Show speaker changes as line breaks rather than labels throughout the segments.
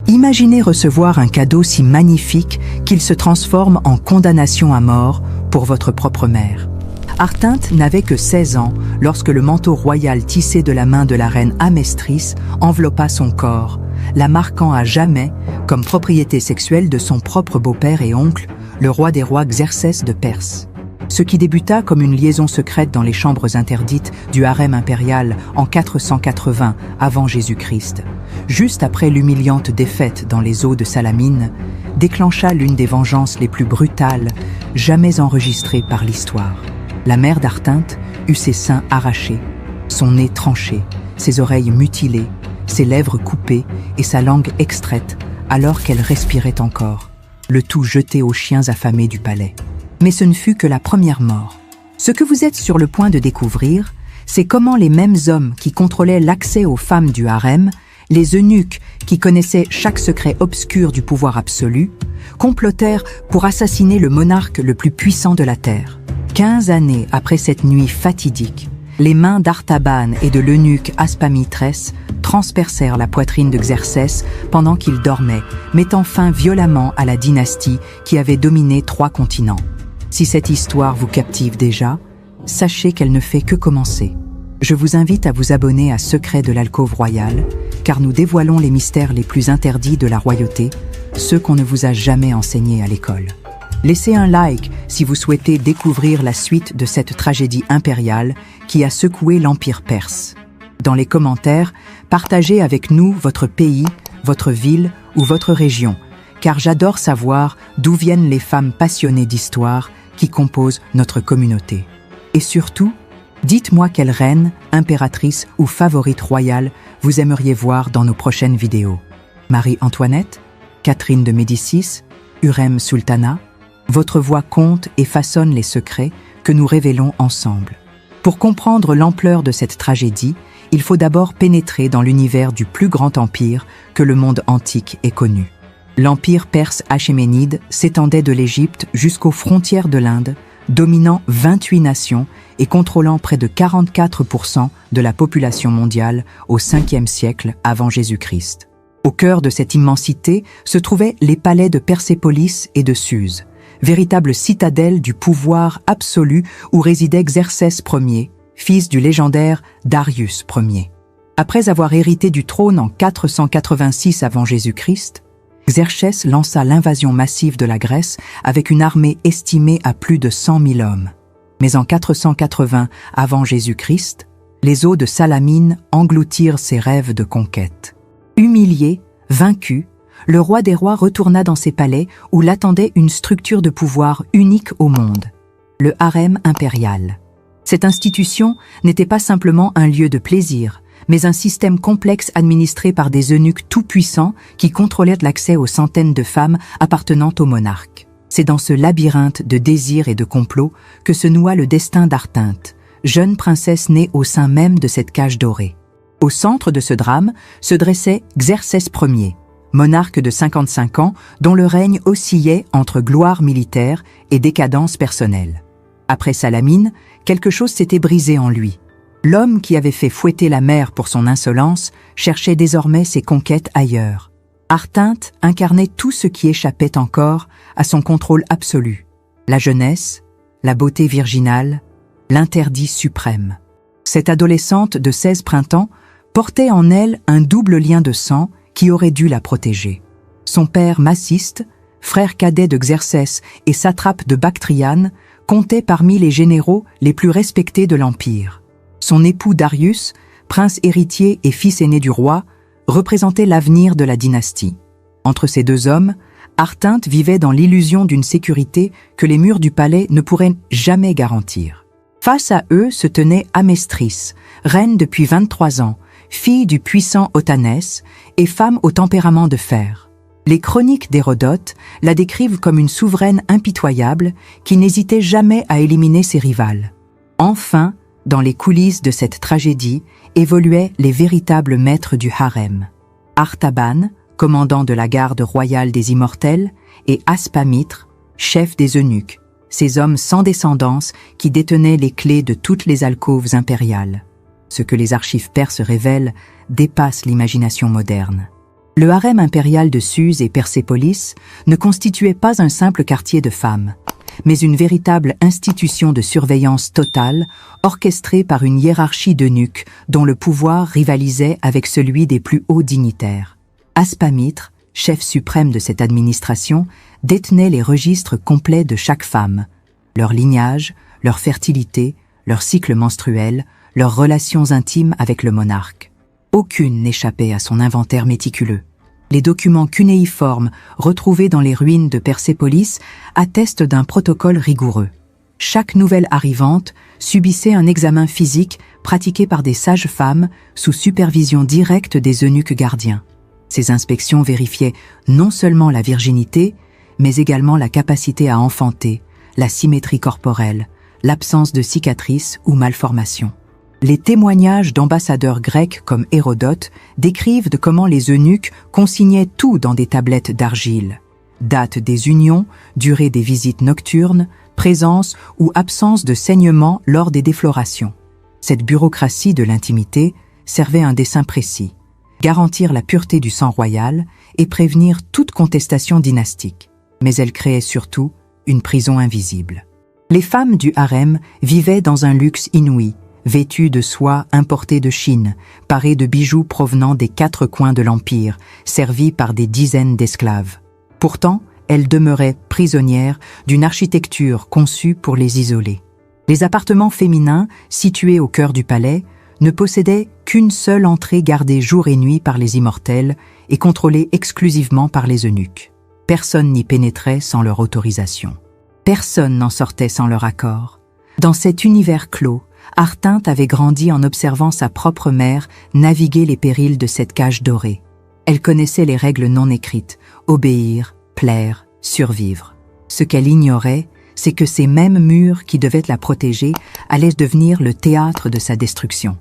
Imaginez recevoir un cadeau si magnifique qu'il se transforme en condamnation à mort pour votre propre mère. Artinte n'avait que 16 ans lorsque le manteau royal tissé de la main de la reine Amestris enveloppa son corps, la marquant à jamais comme propriété sexuelle de son propre beau-père et oncle, le roi des rois Xerxès de Perse. Ce qui débuta comme une liaison secrète dans les chambres interdites du harem impérial en 480 avant Jésus-Christ, juste après l'humiliante défaite dans les eaux de Salamine, déclencha l'une des vengeances les plus brutales jamais enregistrées par l'histoire. La mère d'Artinte eut ses seins arrachés, son nez tranché, ses oreilles mutilées, ses lèvres coupées et sa langue extraite alors qu'elle respirait encore, le tout jeté aux chiens affamés du palais. Mais ce ne fut que la première mort. Ce que vous êtes sur le point de découvrir, c'est comment les mêmes hommes qui contrôlaient l'accès aux femmes du harem, les eunuques qui connaissaient chaque secret obscur du pouvoir absolu, complotèrent pour assassiner le monarque le plus puissant de la terre. 15 années après cette nuit fatidique, les mains d'Artabane et de l'eunuque Aspamitrès transpercèrent la poitrine de Xerxès pendant qu'il dormait, mettant fin violemment à la dynastie qui avait dominé 3 continents. Si cette histoire vous captive déjà, sachez qu'elle ne fait que commencer. Je vous invite à vous abonner à Secrets de l'Alcôve Royale, car nous dévoilons les mystères les plus interdits de la royauté, ceux qu'on ne vous a jamais enseignés à l'école. Laissez un like si vous souhaitez découvrir la suite de cette tragédie impériale qui a secoué l'Empire perse. Dans les commentaires, partagez avec nous votre pays, votre ville ou votre région, car j'adore savoir d'où viennent les femmes passionnées d'histoire qui composent notre communauté. Et surtout, dites-moi quelle reine, impératrice ou favorite royale vous aimeriez voir dans nos prochaines vidéos. Marie-Antoinette, Catherine de Médicis, Hurrem Sultana, votre voix compte et façonne les secrets que nous révélons ensemble. Pour comprendre l'ampleur de cette tragédie, il faut d'abord pénétrer dans l'univers du plus grand empire que le monde antique ait connu. L'empire perse achéménide s'étendait de l'Égypte jusqu'aux frontières de l'Inde, dominant 28 nations et contrôlant près de 44% de la population mondiale au 5e siècle avant Jésus-Christ. Au cœur de cette immensité se trouvaient les palais de Persépolis et de Suse, véritable citadelle du pouvoir absolu où résidait Xerxès Ier, fils du légendaire Darius Ier. Après avoir hérité du trône en 486 avant Jésus-Christ, Xerxès lança l'invasion massive de la Grèce avec une armée estimée à plus de 100 000 hommes. Mais en 480 avant Jésus-Christ, les eaux de Salamine engloutirent ses rêves de conquête. Humilié, vaincu, le roi des rois retourna dans ses palais où l'attendait une structure de pouvoir unique au monde, le harem impérial. Cette institution n'était pas simplement un lieu de plaisir, mais un système complexe administré par des eunuques tout-puissants qui contrôlaient l'accès aux centaines de femmes appartenant au monarque. C'est dans ce labyrinthe de désirs et de complots que se noua le destin d'Artinte, jeune princesse née au sein même de cette cage dorée. Au centre de ce drame se dressait Xerxès Ier, monarque de 55 ans dont le règne oscillait entre gloire militaire et décadence personnelle. Après Salamine, quelque chose s'était brisé en lui. L'homme qui avait fait fouetter la mer pour son insolence cherchait désormais ses conquêtes ailleurs. Artinte incarnait tout ce qui échappait encore à son contrôle absolu. La jeunesse, la beauté virginale, l'interdit suprême. Cette adolescente de 16 printemps portait en elle un double lien de sang qui aurait dû la protéger. Son père Maciste, frère cadet de Xerxès et satrape de Bactriane, comptait parmi les généraux les plus respectés de l'Empire. Son époux Darius, prince héritier et fils aîné du roi, représentait l'avenir de la dynastie. Entre ces deux hommes, Artinte vivait dans l'illusion d'une sécurité que les murs du palais ne pourraient jamais garantir. Face à eux se tenait Amestris, reine depuis 23 ans, fille du puissant Otanès et femme au tempérament de fer. Les chroniques d'Hérodote la décrivent comme une souveraine impitoyable qui n'hésitait jamais à éliminer ses rivales. Enfin, dans les coulisses de cette tragédie, évoluaient les véritables maîtres du harem. Artaban, commandant de la garde royale des immortels, et Aspamitre, chef des eunuques, ces hommes sans descendance qui détenaient les clés de toutes les alcôves impériales. Ce que les archives perses révèlent dépasse l'imagination moderne. Le harem impérial de Suse et Persépolis ne constituait pas un simple quartier de femmes, mais une véritable institution de surveillance totale, orchestrée par une hiérarchie d'eunuques dont le pouvoir rivalisait avec celui des plus hauts dignitaires. Aspamitre, chef suprême de cette administration, détenait les registres complets de chaque femme, leur lignage, leur fertilité, leur cycle menstruel, leurs relations intimes avec le monarque. Aucune n'échappait à son inventaire méticuleux. Les documents cunéiformes retrouvés dans les ruines de Persépolis attestent d'un protocole rigoureux. Chaque nouvelle arrivante subissait un examen physique pratiqué par des sages-femmes sous supervision directe des eunuques gardiens. Ces inspections vérifiaient non seulement la virginité, mais également la capacité à enfanter, la symétrie corporelle, l'absence de cicatrices ou malformations. Les témoignages d'ambassadeurs grecs comme Hérodote décrivent de comment les eunuques consignaient tout dans des tablettes d'argile. Date des unions, durée des visites nocturnes, présence ou absence de saignement lors des déflorations. Cette bureaucratie de l'intimité servait un dessein précis: garantir la pureté du sang royal et prévenir toute contestation dynastique. Mais elle créait surtout une prison invisible. Les femmes du harem vivaient dans un luxe inouï, vêtues de soie importée de Chine, parées de bijoux provenant des 4 coins de l'Empire, servies par des dizaines d'esclaves. Pourtant, elles demeuraient prisonnières d'une architecture conçue pour les isoler. Les appartements féminins, situés au cœur du palais, ne possédaient qu'une seule entrée gardée jour et nuit par les immortels et contrôlée exclusivement par les eunuques. Personne n'y pénétrait sans leur autorisation. Personne n'en sortait sans leur accord. Dans cet univers clos, Artinte avait grandi en observant sa propre mère naviguer les périls de cette cage dorée. Elle connaissait les règles non écrites: obéir, plaire, survivre. Ce qu'elle ignorait, c'est que ces mêmes murs qui devaient la protéger allaient devenir le théâtre de sa destruction.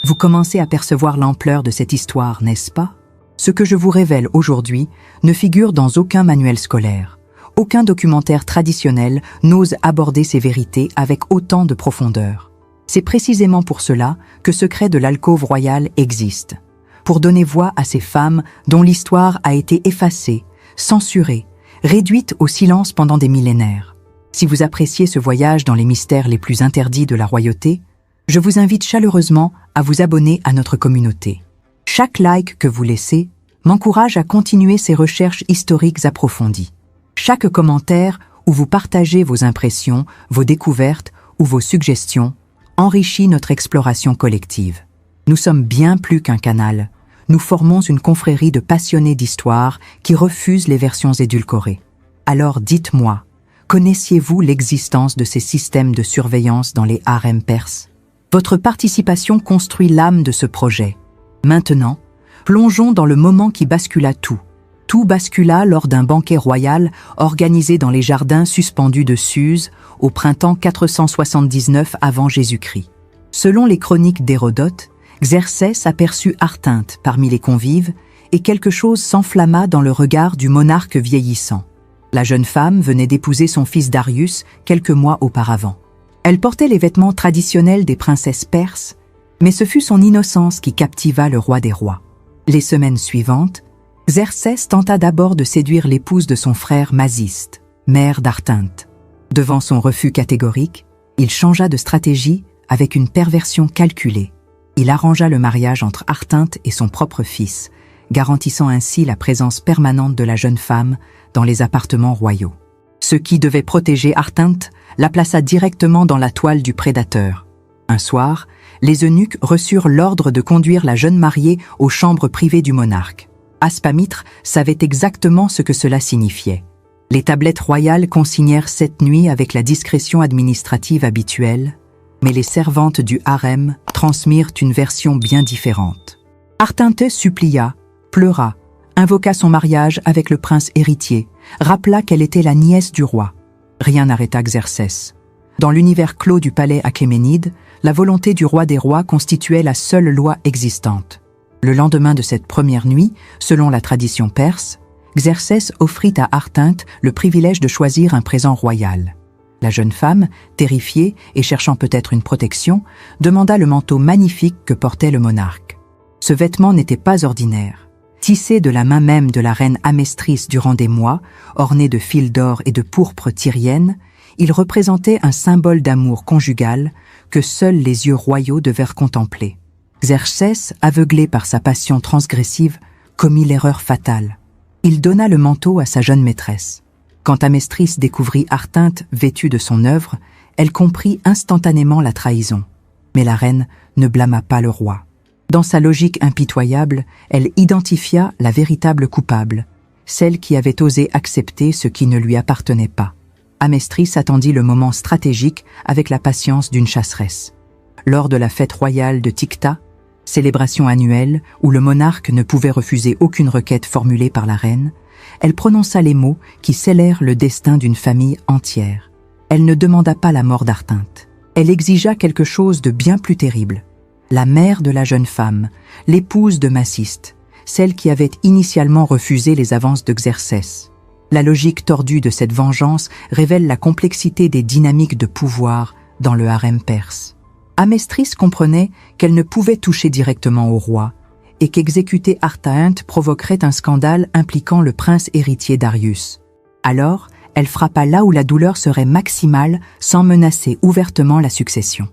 Vous commencez à percevoir l'ampleur de cette histoire, n'est-ce pas? Ce que je vous révèle aujourd'hui ne figure dans aucun manuel scolaire. Aucun documentaire traditionnel n'ose aborder ces vérités avec autant de profondeur. C'est précisément pour cela que Secrets de l'alcôve royale existe, pour donner voix à ces femmes dont l'histoire a été effacée, censurée, réduite au silence pendant des millénaires. Si vous appréciez ce voyage dans les mystères les plus interdits de la royauté, je vous invite chaleureusement à vous abonner à notre communauté. Chaque like que vous laissez m'encourage à continuer ces recherches historiques approfondies. Chaque commentaire où vous partagez vos impressions, vos découvertes ou vos suggestions enrichit notre exploration collective. Nous sommes bien plus qu'un canal. Nous formons une confrérie de passionnés d'histoire qui refusent les versions édulcorées. Alors dites-moi, connaissiez-vous l'existence de ces systèmes de surveillance dans les harems perses? Votre participation construit l'âme de ce projet. Maintenant, plongeons dans le moment qui bascula tout. Tout bascula lors d'un banquet royal organisé dans les jardins suspendus de Suse au printemps 479 avant Jésus-Christ. Selon les chroniques d'Hérodote, Xerxès aperçut Artinte parmi les convives et quelque chose s'enflamma dans le regard du monarque vieillissant. La jeune femme venait d'épouser son fils Darius quelques mois auparavant. Elle portait les vêtements traditionnels des princesses perses, mais ce fut son innocence qui captiva le roi des rois. Les semaines suivantes, Xerxès tenta d'abord de séduire l'épouse de son frère Masiste, mère d'Artinte. Devant son refus catégorique, il changea de stratégie avec une perversion calculée. Il arrangea le mariage entre Artinte et son propre fils, garantissant ainsi la présence permanente de la jeune femme dans les appartements royaux. Ce qui devait protéger Artinte la plaça directement dans la toile du prédateur. Un soir, les eunuques reçurent l'ordre de conduire la jeune mariée aux chambres privées du monarque. Aspamitre savait exactement ce que cela signifiait. Les tablettes royales consignèrent cette nuit avec la discrétion administrative habituelle, mais les servantes du harem transmirent une version bien différente. Artinte supplia, pleura, invoqua son mariage avec le prince héritier, rappela qu'elle était la nièce du roi. Rien n'arrêta Xerxès. Dans l'univers clos du palais achéménide, la volonté du roi des rois constituait la seule loi existante. Le lendemain de cette première nuit, selon la tradition perse, Xerxès offrit à Artinte le privilège de choisir un présent royal. La jeune femme, terrifiée et cherchant peut-être une protection, demanda le manteau magnifique que portait le monarque. Ce vêtement n'était pas ordinaire. Tissé de la main même de la reine Amestris durant des mois, orné de fils d'or et de pourpre tyrienne, il représentait un symbole d'amour conjugal que seuls les yeux royaux devaient contempler. Xerxès, aveuglé par sa passion transgressive, commit l'erreur fatale. Il donna le manteau à sa jeune maîtresse. Quand Amestris découvrit Artinte vêtue de son œuvre, elle comprit instantanément la trahison. Mais la reine ne blâma pas le roi. Dans sa logique impitoyable, elle identifia la véritable coupable, celle qui avait osé accepter ce qui ne lui appartenait pas. Amestris attendit le moment stratégique avec la patience d'une chasseresse. Lors de la fête royale de Ticta, célébration annuelle où le monarque ne pouvait refuser aucune requête formulée par la reine, elle prononça les mots qui scellèrent le destin d'une famille entière. Elle ne demanda pas la mort d'Artinte. Elle exigea quelque chose de bien plus terrible. La mère de la jeune femme, l'épouse de Maciste, celle qui avait initialement refusé les avances de Xerxès. La logique tordue de cette vengeance révèle la complexité des dynamiques de pouvoir dans le harem perse. Amestris comprenait qu'elle ne pouvait toucher directement au roi et qu'exécuter Artinte provoquerait un scandale impliquant le prince héritier Darius. Alors, elle frappa là où la douleur serait maximale sans menacer ouvertement la succession.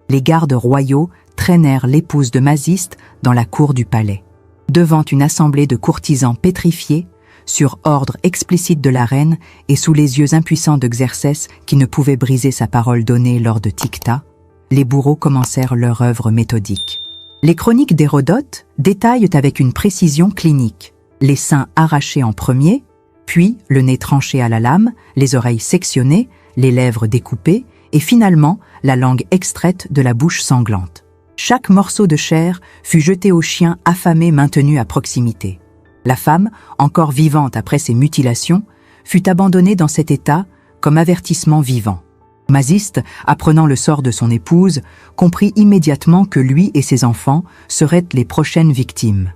Les gardes royaux traînèrent l'épouse de Maciste dans la cour du palais. Devant une assemblée de courtisans pétrifiés, sur ordre explicite de la reine et sous les yeux impuissants de Xerxès qui ne pouvait briser sa parole donnée lors de Ticta, les bourreaux commencèrent leur œuvre méthodique. Les chroniques d'Hérodote détaillent avec une précision clinique les seins arrachés en premier, puis le nez tranché à la lame, les oreilles sectionnées, les lèvres découpées et finalement la langue extraite de la bouche sanglante. Chaque morceau de chair fut jeté au chien affamé maintenu à proximité. La femme, encore vivante après ces mutilations, fut abandonnée dans cet état comme avertissement vivant. Maciste, apprenant le sort de son épouse, comprit immédiatement que lui et ses enfants seraient les prochaines victimes.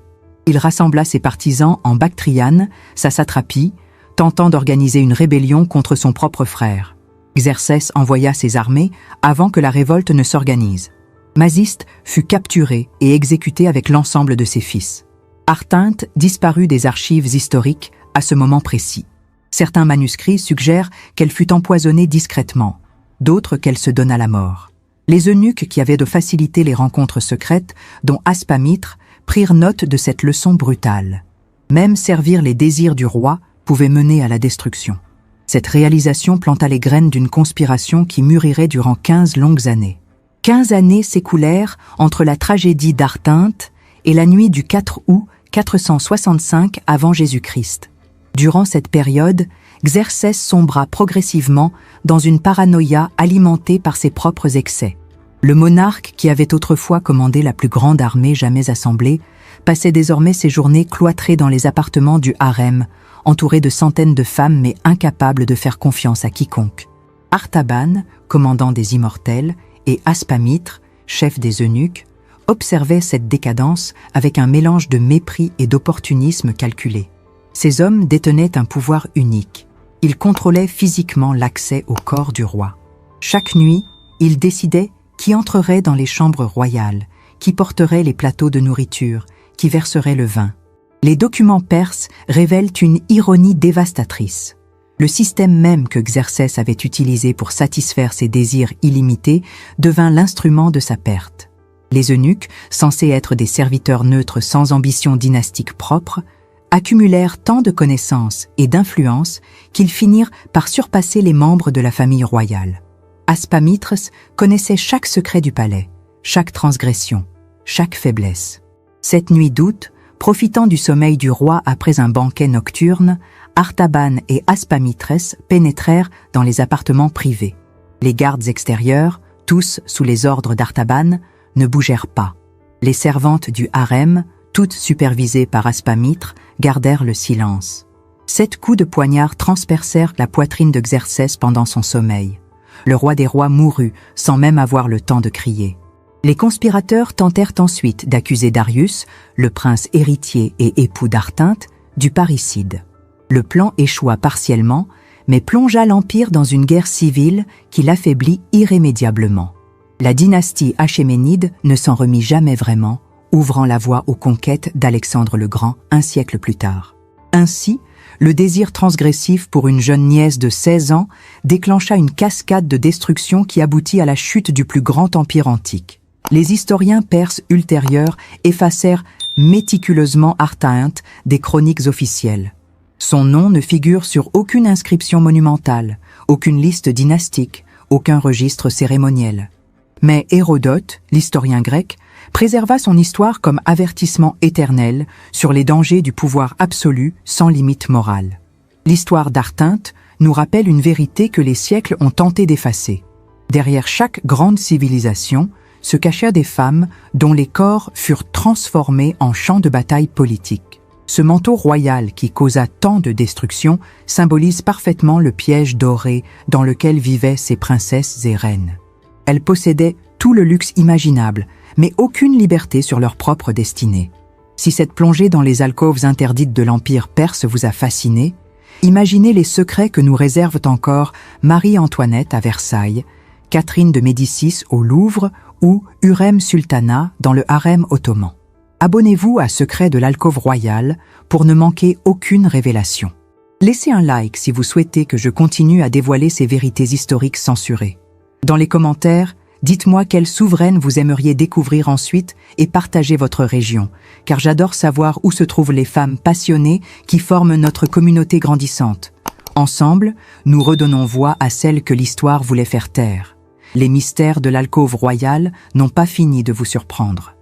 Il rassembla ses partisans en Bactriane, sa satrapie, tentant d'organiser une rébellion contre son propre frère. Xerxès envoya ses armées avant que la révolte ne s'organise. Maciste fut capturé et exécuté avec l'ensemble de ses fils. Artinte disparut des archives historiques à ce moment précis. Certains manuscrits suggèrent qu'elle fut empoisonnée discrètement, d'autres qu'elle se donna la mort. Les eunuques qui avaient de faciliter les rencontres secrètes, dont Aspamitre, prirent note de cette leçon brutale. Même servir les désirs du roi pouvait mener à la destruction. Cette réalisation planta les graines d'une conspiration qui mûrirait durant 15 longues années. 15 années s'écoulèrent entre la tragédie d'Artinte et la nuit du 4 août 465 avant Jésus-Christ. Durant cette période, Xerxès sombra progressivement dans une paranoïa alimentée par ses propres excès. Le monarque, qui avait autrefois commandé la plus grande armée jamais assemblée, passait désormais ses journées cloîtrées dans les appartements du harem, entouré de centaines de femmes mais incapable de faire confiance à quiconque. Artaban, commandant des Immortels, et Aspamitre, chef des eunuques, observaient cette décadence avec un mélange de mépris et d'opportunisme calculé. Ces hommes détenaient un pouvoir unique. Ils contrôlaient physiquement l'accès au corps du roi. Chaque nuit, ils décidaient qui entrerait dans les chambres royales, qui porterait les plateaux de nourriture, qui verserait le vin. Les documents perses révèlent une ironie dévastatrice. Le système même que Xerxès avait utilisé pour satisfaire ses désirs illimités devint l'instrument de sa perte. Les eunuques, censés être des serviteurs neutres sans ambition dynastique propre, accumulèrent tant de connaissances et d'influence qu'ils finirent par surpasser les membres de la famille royale. Aspamitres connaissait chaque secret du palais, chaque transgression, chaque faiblesse. Cette nuit d'août, profitant du sommeil du roi après un banquet nocturne, Artaban et Aspamitres pénétrèrent dans les appartements privés. Les gardes extérieurs, tous sous les ordres d'Artaban, ne bougèrent pas. Les servantes du harem, toutes supervisées par Aspamitre, gardèrent le silence. 7 coups de poignard transpercèrent la poitrine de Xerxès pendant son sommeil. Le roi des rois mourut sans même avoir le temps de crier. Les conspirateurs tentèrent ensuite d'accuser Darius, le prince héritier et époux d'Artinte, du parricide. Le plan échoua partiellement, mais plongea l'Empire dans une guerre civile qui l'affaiblit irrémédiablement. La dynastie achéménide ne s'en remit jamais vraiment, ouvrant la voie aux conquêtes d'Alexandre le Grand un siècle plus tard. Ainsi, le désir transgressif pour une jeune nièce de 16 ans déclencha une cascade de destruction qui aboutit à la chute du plus grand empire antique. Les historiens perses ultérieurs effacèrent méticuleusement Artaïnte des chroniques officielles. Son nom ne figure sur aucune inscription monumentale, aucune liste dynastique, aucun registre cérémoniel. Mais Hérodote, l'historien grec, préserva son histoire comme avertissement éternel sur les dangers du pouvoir absolu sans limite morale. L'histoire d'Artaïnte nous rappelle une vérité que les siècles ont tenté d'effacer. Derrière chaque grande civilisation se cachèrent des femmes dont les corps furent transformés en champs de bataille politiques. Ce manteau royal qui causa tant de destruction symbolise parfaitement le piège doré dans lequel vivaient ces princesses et reines. Elles possédaient tout le luxe imaginable, mais aucune liberté sur leur propre destinée. Si cette plongée dans les alcôves interdites de l'Empire perse vous a fasciné, imaginez les secrets que nous réservent encore Marie-Antoinette à Versailles, Catherine de Médicis au Louvre ou Hürrem Sultana dans le harem ottoman. Abonnez-vous à Secrets de l'alcôve royale pour ne manquer aucune révélation. Laissez un like si vous souhaitez que je continue à dévoiler ces vérités historiques censurées. Dans les commentaires, dites-moi quelle souveraine vous aimeriez découvrir ensuite et partagez votre région, car j'adore savoir où se trouvent les femmes passionnées qui forment notre communauté grandissante. Ensemble, nous redonnons voix à celles que l'histoire voulait faire taire. Les mystères de l'alcôve royale n'ont pas fini de vous surprendre.